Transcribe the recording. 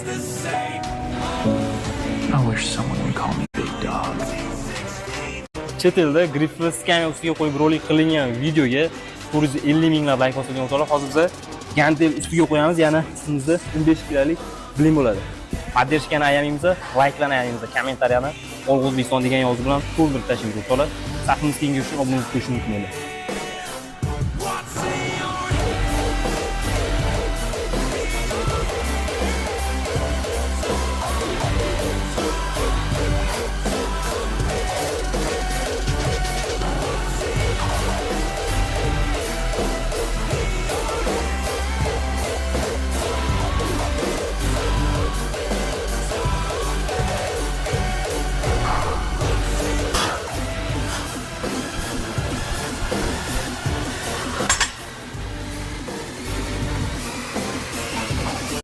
I wish someone would call me Big Dog. Chet elda grifli skamya ustiga qo'yib rolik qilingan videoga 450 minglab layk bosilgan o'tolar. Hozir biz gantel ustiga qo'yamiz, ya'ni ustimizda 15 kilolik blim bo'ladi. Поддержканы ayamaymiz, layklarni ayamaymiz, kommentariyani O'zbekiston degan yozuv bilan to'ldirib tashlaymiz o'tolar. Safimiz kengayishini obuna qilishni unutmanglar.